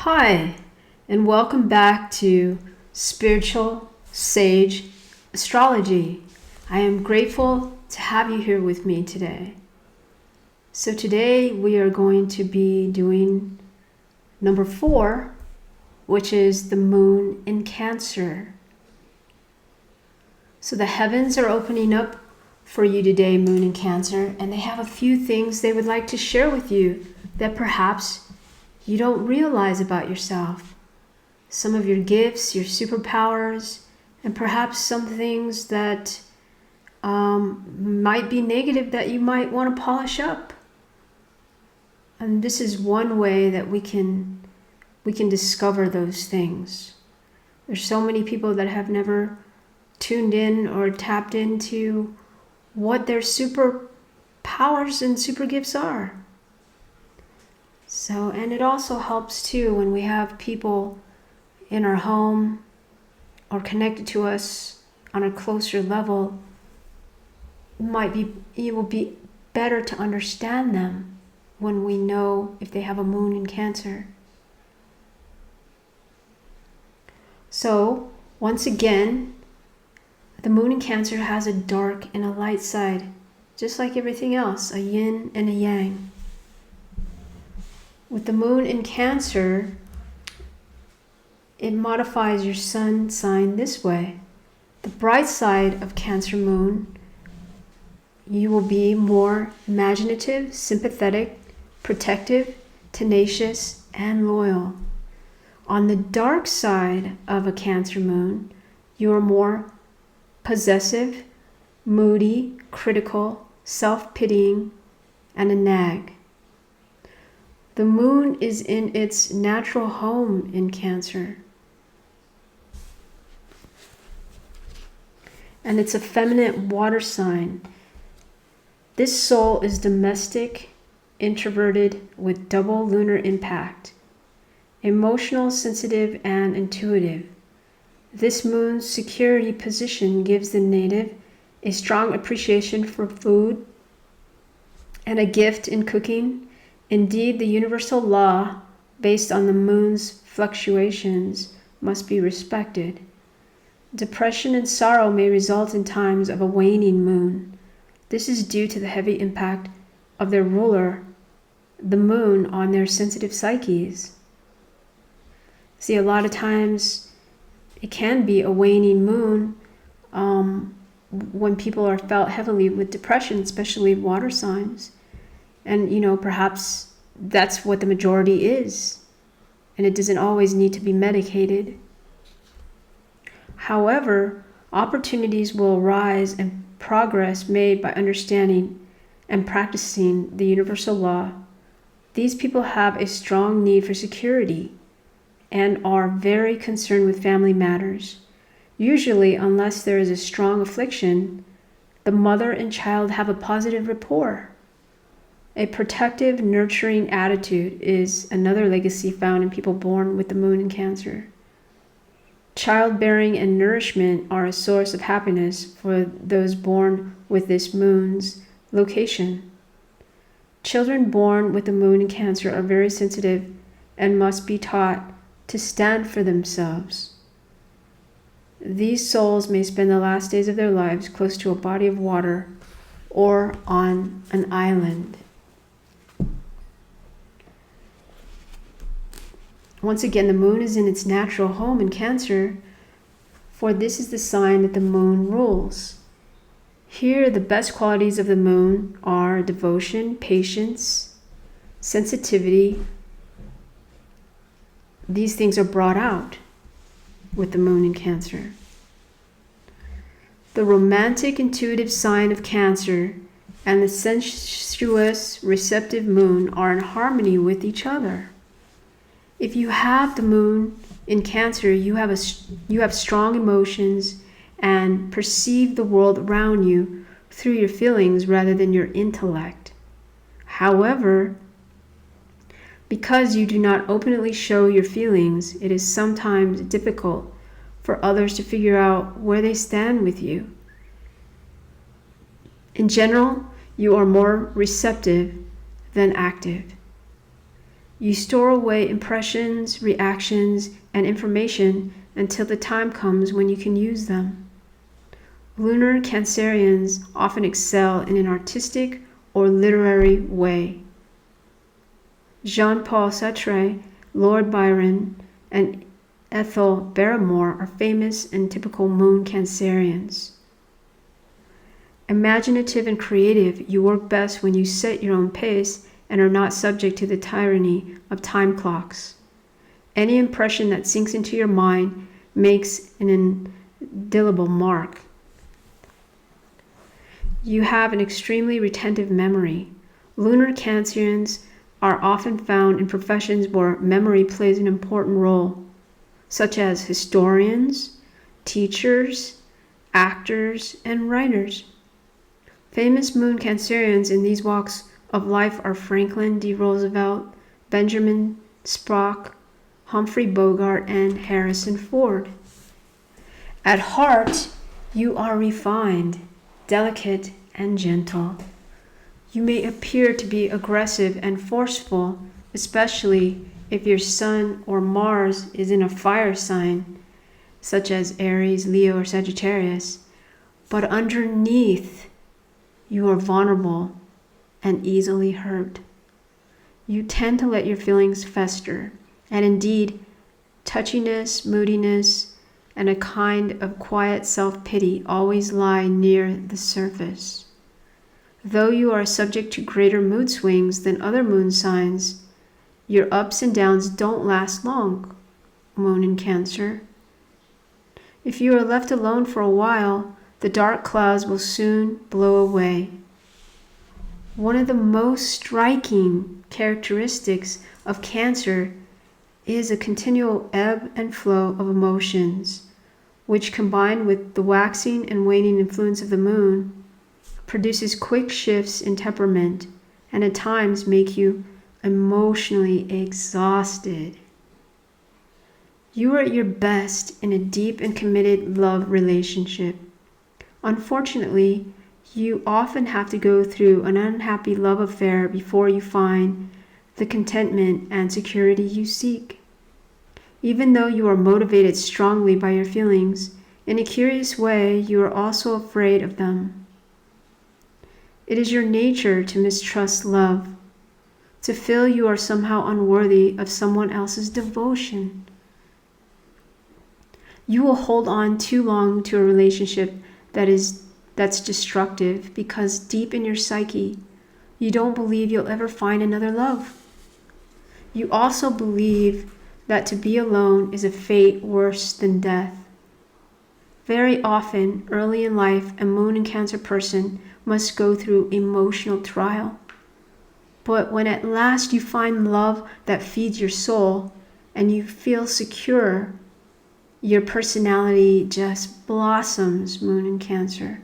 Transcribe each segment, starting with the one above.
Hi, and welcome back to Spiritual Sage Astrology. I am grateful to have you here with me today. So today we are going to be doing number 4, which is the moon in Cancer. So the heavens are opening up for you today, moon in Cancer, and they have a few things they would like to share with you that perhaps you don't realize about yourself. Some of your gifts, your superpowers, and perhaps some things that might be negative that you might want to polish up. And this is one way that we can discover those things. There's so many people that have never tuned in or tapped into what their superpowers and super gifts are. So, and it also helps too when we have people in our home or connected to us on a closer level. It will be better to understand them when we know if they have a moon in Cancer. So, once again, the moon in Cancer has a dark and a light side, just like everything else, a yin and a yang. With the moon in Cancer, it modifies your sun sign this way. The bright side of Cancer moon, you will be more imaginative, sympathetic, protective, tenacious, and loyal. On the dark side of a Cancer moon, you are more possessive, moody, critical, self-pitying, and a nag. The moon is in its natural home in Cancer. And it's a feminine water sign. This soul is domestic, introverted, with double lunar impact. Emotional, sensitive, and intuitive. This moon's security position gives the native a strong appreciation for food and a gift in cooking. Indeed, the universal law based on the moon's fluctuations must be respected. Depression and sorrow may result in times of a waning moon. This is due to the heavy impact of their ruler, the moon, on their sensitive psyches. See, a lot of times it can be a waning moon when people are felt heavily with depression, especially water signs. And, perhaps that's what the majority is. And it doesn't always need to be medicated. However, opportunities will arise and progress made by understanding and practicing the universal law. These people have a strong need for security and are very concerned with family matters. Usually, unless there is a strong affliction, the mother and child have a positive rapport. A protective, nurturing attitude is another legacy found in people born with the moon in Cancer. Childbearing and nourishment are a source of happiness for those born with this moon's location. Children born with the moon in Cancer are very sensitive and must be taught to stand for themselves. These souls may spend the last days of their lives close to a body of water or on an island. Once again, the moon is in its natural home in Cancer, for this is the sign that the moon rules. Here, the best qualities of the moon are devotion, patience, sensitivity. These things are brought out with the moon in Cancer. The romantic, intuitive sign of Cancer and the sensuous, receptive moon are in harmony with each other. If you have the moon in Cancer, you have strong emotions and perceive the world around you through your feelings rather than your intellect. However, because you do not openly show your feelings, it is sometimes difficult for others to figure out where they stand with you. In general, you are more receptive than active. You store away impressions, reactions, and information until the time comes when you can use them. Lunar Cancerians often excel in an artistic or literary way. Jean-Paul Sartre, Lord Byron, and Ethel Barrymore are famous and typical moon Cancerians. Imaginative and creative, you work best when you set your own pace and are not subject to the tyranny of time clocks. Any impression that sinks into your mind makes an indelible mark. You have an extremely retentive memory. Lunar Cancerians are often found in professions where memory plays an important role, such as historians, teachers, actors, and writers. Famous moon Cancerians in these walks of life are Franklin D. Roosevelt, Benjamin Spock, Humphrey Bogart, and Harrison Ford. At heart, you are refined, delicate, and gentle. You may appear to be aggressive and forceful, especially if your Sun or Mars is in a fire sign, such as Aries, Leo, or Sagittarius, but underneath, you are vulnerable and easily hurt. You tend to let your feelings fester, and indeed, touchiness, moodiness, and a kind of quiet self-pity always lie near the surface. Though you are subject to greater mood swings than other moon signs, your ups and downs don't last long, Moon in Cancer. If you are left alone for a while, the dark clouds will soon blow away. One of the most striking characteristics of Cancer is a continual ebb and flow of emotions, which combined with the waxing and waning influence of the moon, produces quick shifts in temperament and at times make you emotionally exhausted. You are at your best in a deep and committed love relationship. Unfortunately, you often have to go through an unhappy love affair before you find the contentment and security you seek. Even though you are motivated strongly by your feelings, in a curious way, you are also afraid of them. It is your nature to mistrust love, to feel you are somehow unworthy of someone else's devotion. You will hold on too long to a relationship that's destructive because deep in your psyche, you don't believe you'll ever find another love. You also believe that to be alone is a fate worse than death. Very often, early in life, a Moon in Cancer person must go through emotional trial. But when at last you find love that feeds your soul and you feel secure, your personality just blossoms, Moon in Cancer.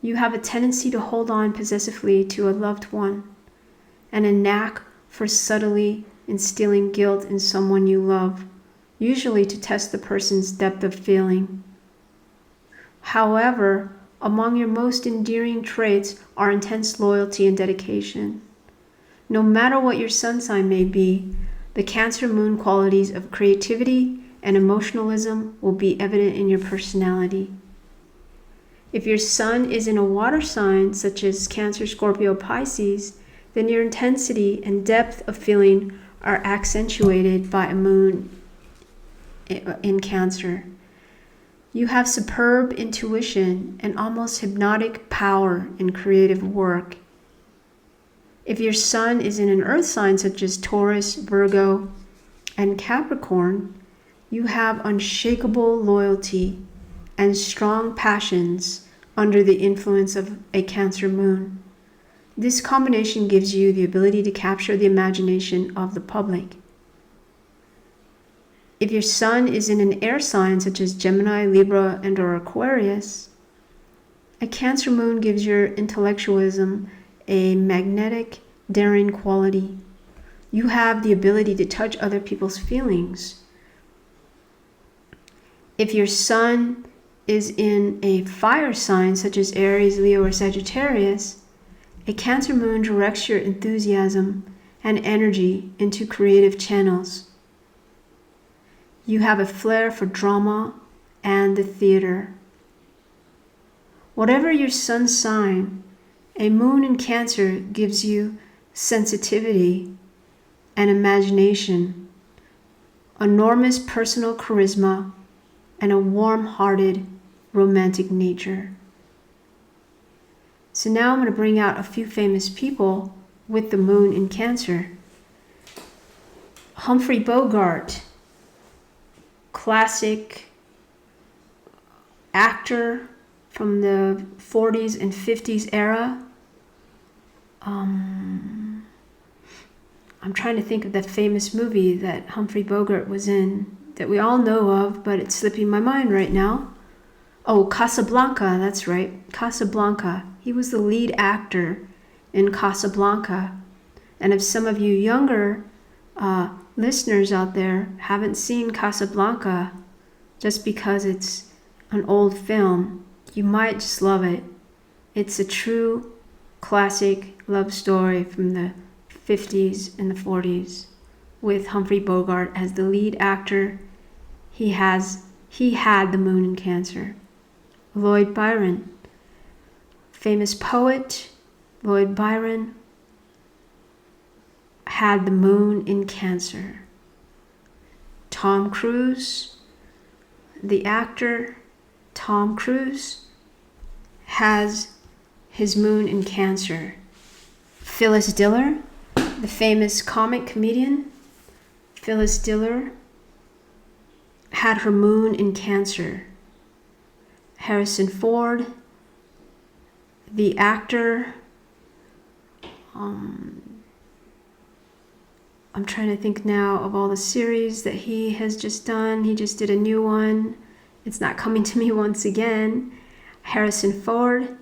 You have a tendency to hold on possessively to a loved one and a knack for subtly instilling guilt in someone you love, usually to test the person's depth of feeling. However, among your most endearing traits are intense loyalty and dedication. No matter what your sun sign may be, the Cancer moon qualities of creativity and emotionalism will be evident in your personality. If your sun is in a water sign, such as Cancer, Scorpio, Pisces, then your intensity and depth of feeling are accentuated by a moon in Cancer. You have superb intuition and almost hypnotic power in creative work. If your sun is in an earth sign such as Taurus, Virgo, and Capricorn, you have unshakable loyalty and strong passions under the influence of a Cancer moon. This combination gives you the ability to capture the imagination of the public. If your sun is in an air sign such as Gemini, Libra, and/or Aquarius, a Cancer moon gives your intellectualism a magnetic, daring quality. You have the ability to touch other people's feelings. If your sun is in a fire sign such as Aries, Leo, or Sagittarius, a Cancer moon directs your enthusiasm and energy into creative channels. You have a flair for drama and the theater. Whatever your sun sign, a moon in Cancer gives you sensitivity and imagination, enormous personal charisma, and a warm-hearted, romantic nature. So now I'm going to bring out a few famous people with the moon in Cancer. Humphrey Bogart, classic actor from the 40s and 50s era. I'm trying to think of the famous movie that Humphrey Bogart was in that we all know of, but it's slipping my mind right now. Oh, Casablanca, that's right, Casablanca. He was the lead actor in Casablanca. And if some of you younger listeners out there haven't seen Casablanca, just because it's an old film, you might just love it. It's a true classic love story from the 50s and the 40s with Humphrey Bogart as the lead actor. He had the moon in Cancer. Lloyd Byron, famous poet. Lloyd Byron had the moon in Cancer. Tom Cruise, the actor Tom Cruise, has his moon in Cancer. Phyllis Diller, the famous comic comedian, Phyllis Diller had her moon in Cancer. Harrison Ford, the actor, I'm trying to think now of all the series that he has just done. He just did a new one. It's not coming to me once again. Harrison Ford,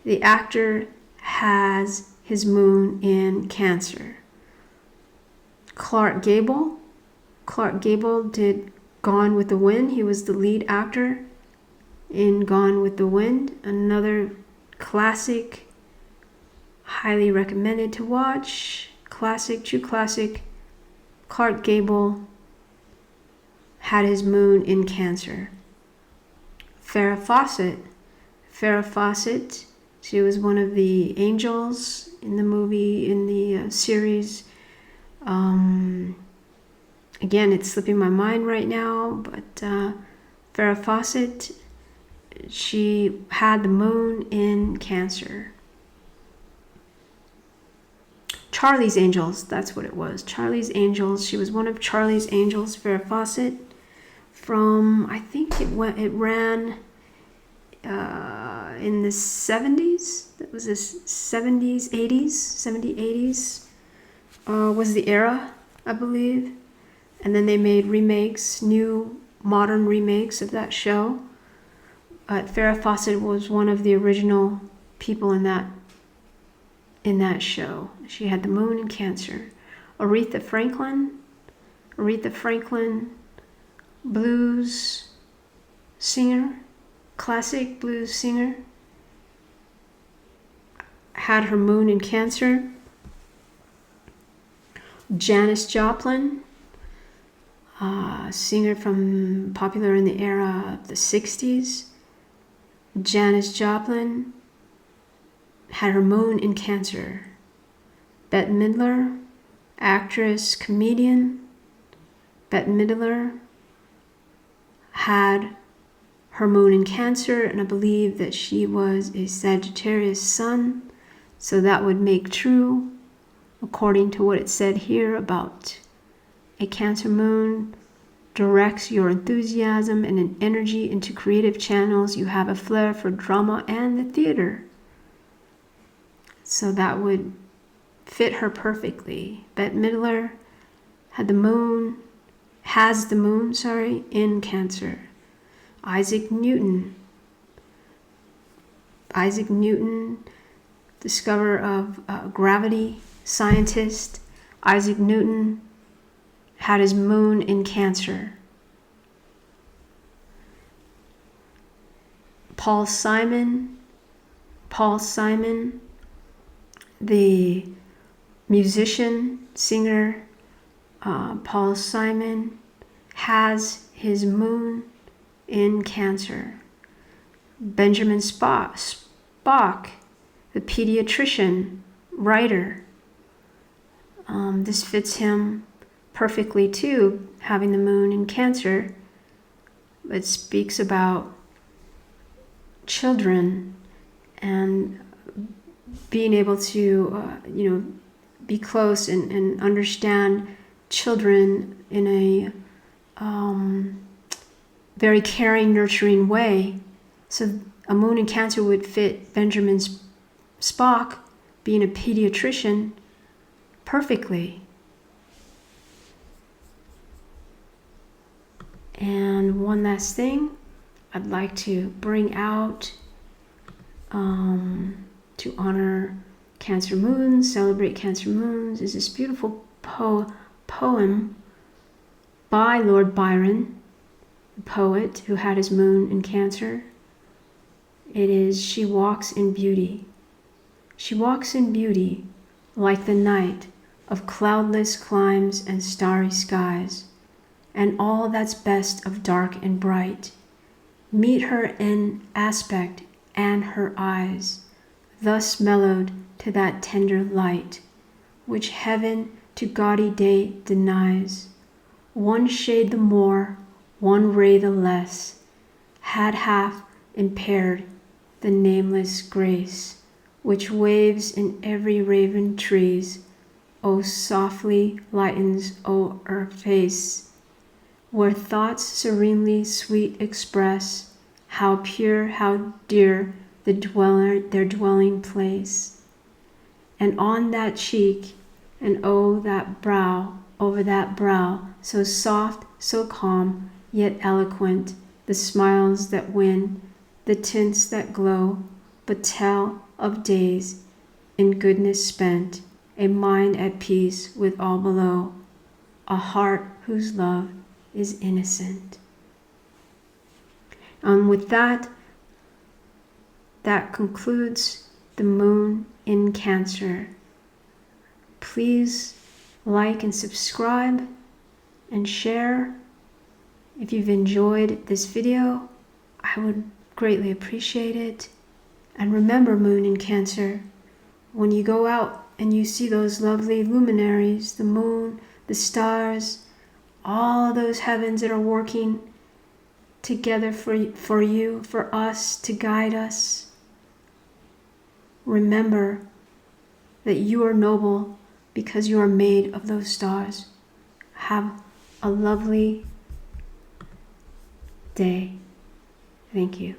the actor, has his moon in Cancer. Clark Gable did Gone with the Wind. He was the lead actor in Gone with the Wind, another classic, highly recommended to watch. Classic, true classic. Clark Gable had his moon in Cancer. Farrah Fawcett, she was one of the angels in the movie, in the series. Again, it's slipping my mind right now, but Farrah Fawcett, she had the moon in Cancer. Charlie's Angels, that's what it was. Charlie's Angels. She was one of Charlie's Angels, Farrah Fawcett, from, I think it ran in the 70s. That was the 70s, 80s, 70s, 80s was the era, I believe. And then they made remakes, new modern remakes of that show. Farrah Fawcett was one of the original people in that show. She had the moon in Cancer. Aretha Franklin, blues singer, classic blues singer, had her moon in Cancer. Janis Joplin, singer from popular in the era of the 60s. Janis Joplin had her moon in Cancer. Bette Midler, actress, comedian. Bette Midler had her moon in Cancer, and I believe that she was a Sagittarius sun, so that would make true according to what it said here about a Cancer moon directs your enthusiasm and an energy into creative channels. You have a flair for drama and the theater. So that would fit her perfectly. Bette Midler has the moon, in Cancer. Isaac Newton, discoverer of gravity, scientist. Isaac Newton had his moon in Cancer. Paul Simon, the musician, singer, Paul Simon has his moon in Cancer. Benjamin Spock, the pediatrician, writer, this fits him perfectly too, having the moon in Cancer. It speaks about children and being able to, be close and understand children in a very caring, nurturing way. So a moon in Cancer would fit Benjamin Spock, being a pediatrician, perfectly. And one last thing I'd like to bring out to honor Cancer moons, celebrate Cancer moons, is this beautiful poem by Lord Byron, the poet who had his moon in Cancer. It is, "She walks in beauty. She walks in beauty like the night of cloudless climes and starry skies, and all that's best of dark and bright. Meet her in aspect and her eyes, thus mellowed to that tender light, which heaven to gaudy day denies. One shade the more, one ray the less, had half impaired the nameless grace, which waves in every raven trees, oh softly lightens o'er her face, where thoughts serenely sweet express how pure, how dear their dwelling place. And on that cheek, and oh that brow, over that brow, so soft, so calm, yet eloquent, the smiles that win, the tints that glow, but tell of days in goodness spent, a mind at peace with all below, a heart whose love is innocent." With that concludes the moon in Cancer. Please like and subscribe and share. If you've enjoyed this video, I would greatly appreciate it. And remember, moon in Cancer, when you go out and you see those lovely luminaries, the moon, the stars, all those heavens that are working together for you, for us, to guide us, remember that you are noble because you are made of those stars. Have a lovely day. Thank you.